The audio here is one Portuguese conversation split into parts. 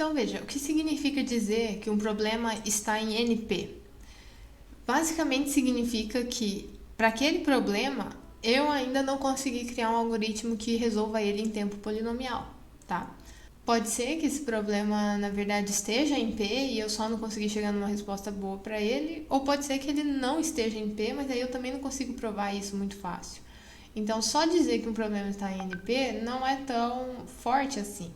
Então veja, o que significa dizer que um problema está em NP? Basicamente significa que para aquele problema eu ainda não consegui criar um algoritmo que resolva ele em tempo polinomial, tá? Pode ser que esse problema na verdade esteja em P e eu só não consegui chegar numa resposta boa para ele, ou pode ser que ele não esteja em P, mas aí eu também não consigo provar isso muito fácil. Então só dizer que um problema está em NP não é tão forte assim.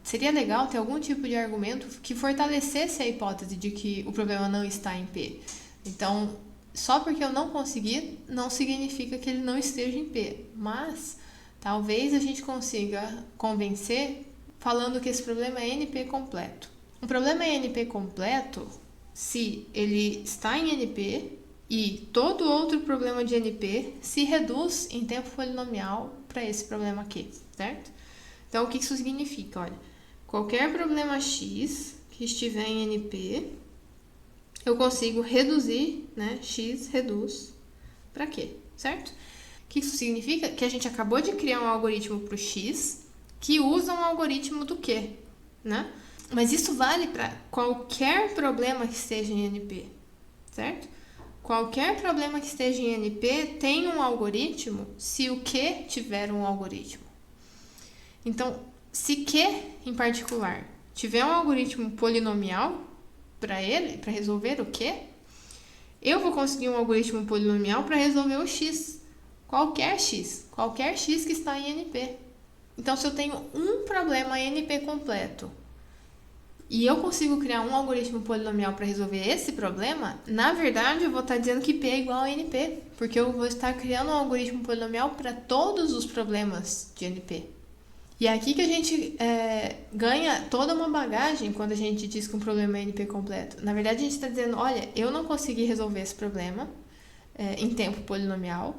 Seria legal ter algum tipo de argumento que fortalecesse a hipótese de que o problema não está em P. Então, só porque eu não consegui, não significa que ele não esteja em P. Mas, talvez a gente consiga convencer falando que esse problema é NP completo. Um problema é NP completo se ele está em NP e todo outro problema de NP se reduz em tempo polinomial para esse problema aqui, certo? Então, o que isso significa? Olha, qualquer problema x que estiver em NP, eu consigo reduzir, né? X reduz para quê, certo? O que isso significa? Que a gente acabou de criar um algoritmo para o x que usa um algoritmo do quê, né? Mas isso vale para qualquer problema que esteja em NP, certo? Qualquer problema que esteja em NP tem um algoritmo se o que tiver um algoritmo. Então, se Q, em particular, tiver um algoritmo polinomial para ele, para resolver o Q, eu vou conseguir um algoritmo polinomial para resolver o X. Qualquer X que está em NP. Então, se eu tenho um problema NP completo e eu consigo criar um algoritmo polinomial para resolver esse problema, na verdade eu vou estar dizendo que P é igual a NP, porque eu vou estar criando um algoritmo polinomial para todos os problemas de NP. E é aqui que a gente ganha toda uma bagagem quando a gente diz que um problema é NP completo. Na verdade, a gente está dizendo, olha, eu não consegui resolver esse problema em tempo polinomial,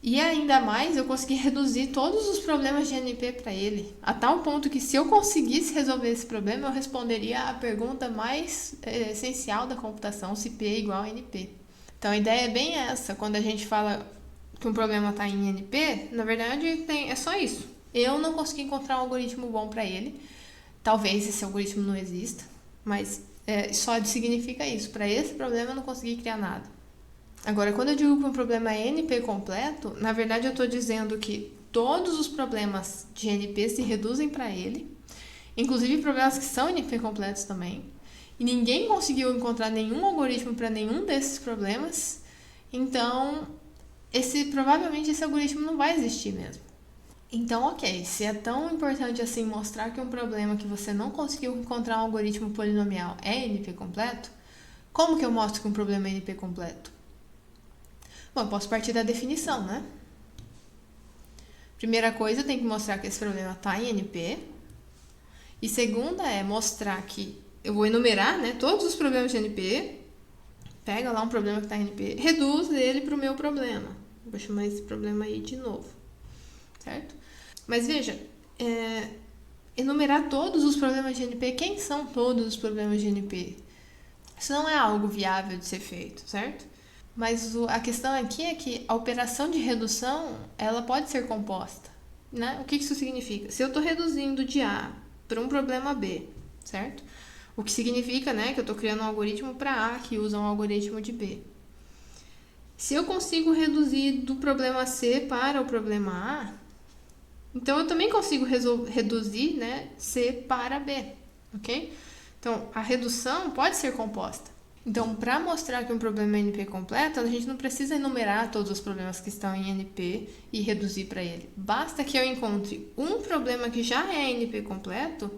e ainda mais eu consegui reduzir todos os problemas de NP para ele, a tal ponto que se eu conseguisse resolver esse problema, eu responderia a pergunta mais essencial da computação, se P é igual a NP. Então a ideia é bem essa, quando a gente fala que um problema está em NP, na verdade é só isso. Eu não consegui encontrar um algoritmo bom para ele, talvez esse algoritmo não exista, mas só significa isso, para esse problema eu não consegui criar nada. Agora, quando eu digo que um problema é NP completo, na verdade eu estou dizendo que todos os problemas de NP se reduzem para ele, inclusive problemas que são NP completos também, e ninguém conseguiu encontrar nenhum algoritmo para nenhum desses problemas, então provavelmente esse algoritmo não vai existir mesmo. Então, ok, se é tão importante assim mostrar que um problema que você não conseguiu encontrar um algoritmo polinomial é NP completo, como que eu mostro que um problema é NP completo? Bom, eu posso partir da definição, né? Primeira coisa, eu tenho que mostrar que esse problema está em NP. E segunda é mostrar que eu vou enumerar, né, todos os problemas de NP, pega lá um problema que está em NP, reduz ele para o meu problema. Vou chamar esse problema aí de novo, certo? Mas veja, enumerar todos os problemas de NP, quem são todos os problemas de NP? Isso não é algo viável de ser feito, certo? Mas a questão aqui é que a operação de redução, ela pode ser composta, né? O que isso significa? Se eu estou reduzindo de A para um problema B, certo? O que significa, né, que eu estou criando um algoritmo para A que usa um algoritmo de B. Se eu consigo reduzir do problema C para o problema A, então eu também consigo reduzir, né, C para B, ok? Então, a redução pode ser composta. Então, para mostrar que um problema é NP completo, a gente não precisa enumerar todos os problemas que estão em NP e reduzir para ele. Basta que eu encontre um problema que já é NP completo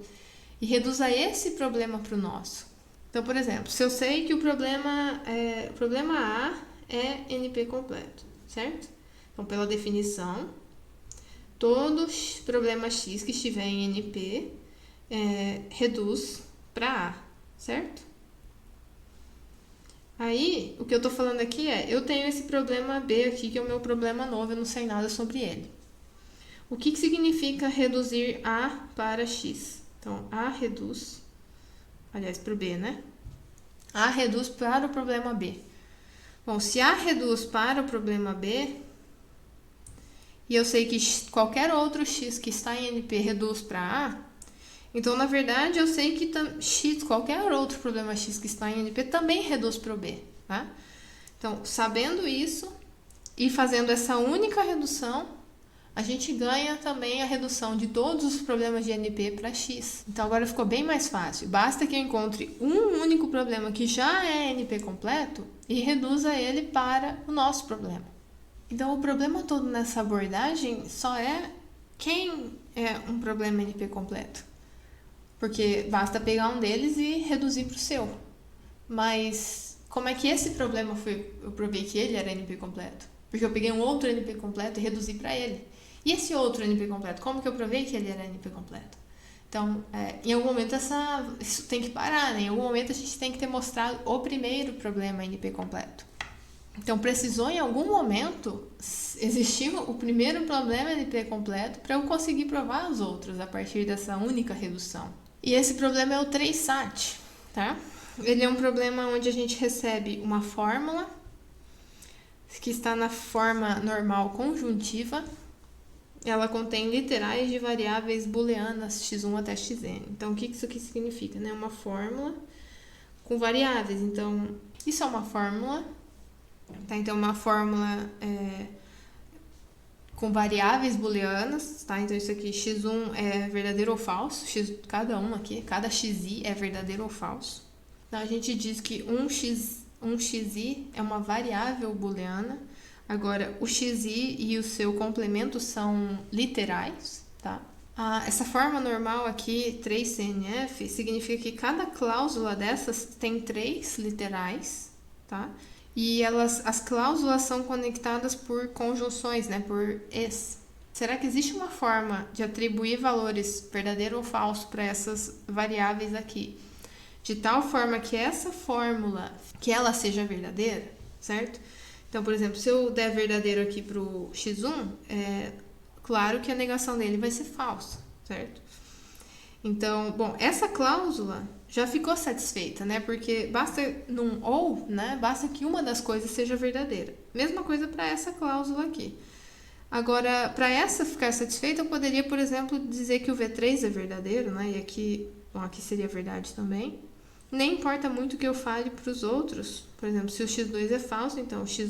e reduza esse problema para o nosso. Então, por exemplo, se eu sei que o problema A é NP completo, certo? Então, pela definição, todo problema X que estiver em NP reduz para A, certo? Aí, o que eu estou falando aqui eu tenho esse problema B aqui, que é o meu problema novo, eu não sei nada sobre ele. O que significa reduzir A para X? Então, A reduz, aliás, para o B, né? A reduz para o problema B. Bom, se A reduz para o problema B, e eu sei que qualquer outro X que está em NP reduz para A, Então, na verdade, eu sei que x, qualquer outro problema x que está em NP também reduz para o B, tá? Então, sabendo isso e fazendo essa única redução, a gente ganha também a redução de todos os problemas de NP para x. Então, agora ficou bem mais fácil. Basta que eu encontre um único problema que já é NP completo e reduza ele para o nosso problema. Então, o problema todo nessa abordagem só é quem é um problema NP completo. Porque basta pegar um deles e reduzir para o seu. Mas como é que esse problema eu provei que ele era NP completo? Porque eu peguei um outro NP completo e reduzi para ele. E esse outro NP completo, como que eu provei que ele era NP completo? Então, em algum momento isso tem que parar, né? Em algum momento a gente tem que ter mostrado o primeiro problema NP completo. Então, precisou em algum momento existir o primeiro problema NP completo para eu conseguir provar os outros a partir dessa única redução. E esse problema é o 3-SAT, tá? Ele é um problema onde a gente recebe uma fórmula que está na forma normal conjuntiva. Ela contém literais de variáveis booleanas x1 até xn. Então, o que isso aqui significa? Né? Uma fórmula com variáveis. Então, isso é uma fórmula. Tá? Então, uma fórmula com variáveis booleanas. Tá? Então, isso aqui, x1 é verdadeiro ou falso. Cada um aqui, cada xi é verdadeiro ou falso. Então, a gente diz que um xi é uma variável booleana. Agora, o xi e o seu complemento são literais, tá? Essa forma normal aqui, 3CNF, significa que cada cláusula dessas tem 3 literais, tá? E as cláusulas são conectadas por conjunções, né? Por es. Será que existe uma forma de atribuir valores verdadeiro ou falso para essas variáveis aqui? De tal forma que essa fórmula, que ela seja verdadeira, certo? Então, por exemplo, se eu der verdadeiro aqui para o x1, claro que a negação dele vai ser falsa, certo? Então, bom, essa cláusula já ficou satisfeita, né? Porque basta num ou, né? Basta que uma das coisas seja verdadeira. Mesma coisa para essa cláusula aqui. Agora, para essa ficar satisfeita, eu poderia, por exemplo, dizer que o V3 é verdadeiro, né? E aqui seria verdade também. Nem importa muito o que eu fale para os outros. Por exemplo, se o x2 é falso, então se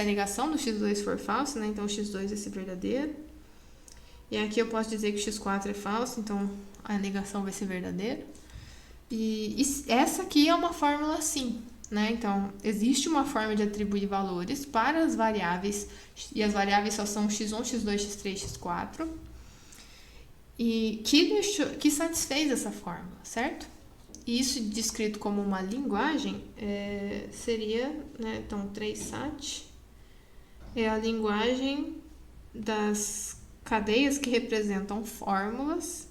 a negação do x2 for falsa, né, então o x2 vai ser verdadeiro. E aqui eu posso dizer que o x4 é falso, então a negação vai ser verdadeira. E essa aqui é uma fórmula sim, né? Então, existe uma forma de atribuir valores para as variáveis, e as variáveis só são x1, x2, x3, x4, e que satisfez essa fórmula, certo? E isso descrito como uma linguagem seria, né, então 3-SAT é a linguagem das cadeias que representam fórmulas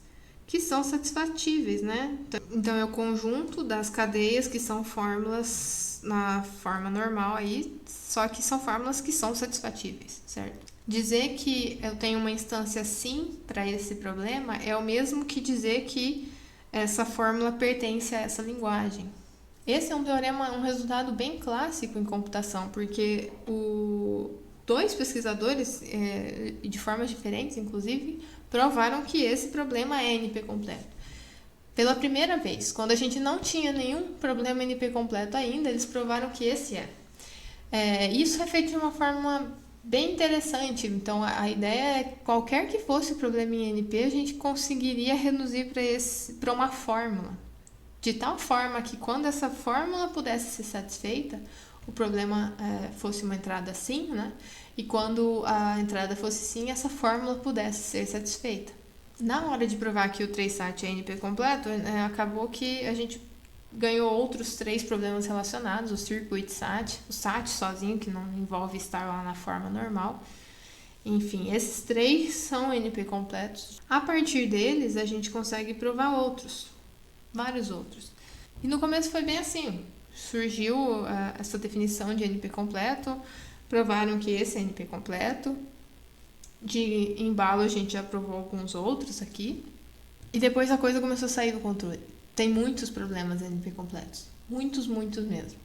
que são satisfatíveis, né? Então, é o conjunto das cadeias que são fórmulas na forma normal aí, só que são fórmulas que são satisfatíveis, certo? Dizer que eu tenho uma instância sim para esse problema é o mesmo que dizer que essa fórmula pertence a essa linguagem. Esse é um teorema, um resultado bem clássico em computação, porque dois pesquisadores, de formas diferentes, inclusive, provaram que esse problema é NP completo. Pela primeira vez, quando a gente não tinha nenhum problema NP completo ainda, eles provaram que esse é. Isso é feito de uma forma bem interessante. Então, a ideia é que qualquer que fosse o problema em NP, a gente conseguiria reduzir para uma fórmula. De tal forma que quando essa fórmula pudesse ser satisfeita, o problema fosse uma entrada sim, né? E quando a entrada fosse sim, essa fórmula pudesse ser satisfeita. Na hora de provar que o 3-SAT é NP completo, acabou que a gente ganhou outros 3 problemas relacionados, o Circuit SAT, o SAT sozinho, que não envolve estar lá na forma normal. Enfim, esses 3 são NP completos. A partir deles, a gente consegue provar outros, vários outros. E no começo foi bem assim, surgiu essa definição de NP completo, provaram que esse é NP completo. De embalo, a gente já provou alguns outros aqui. E depois a coisa começou a sair do controle. Tem muitos problemas NP completos. Muitos, muitos mesmo.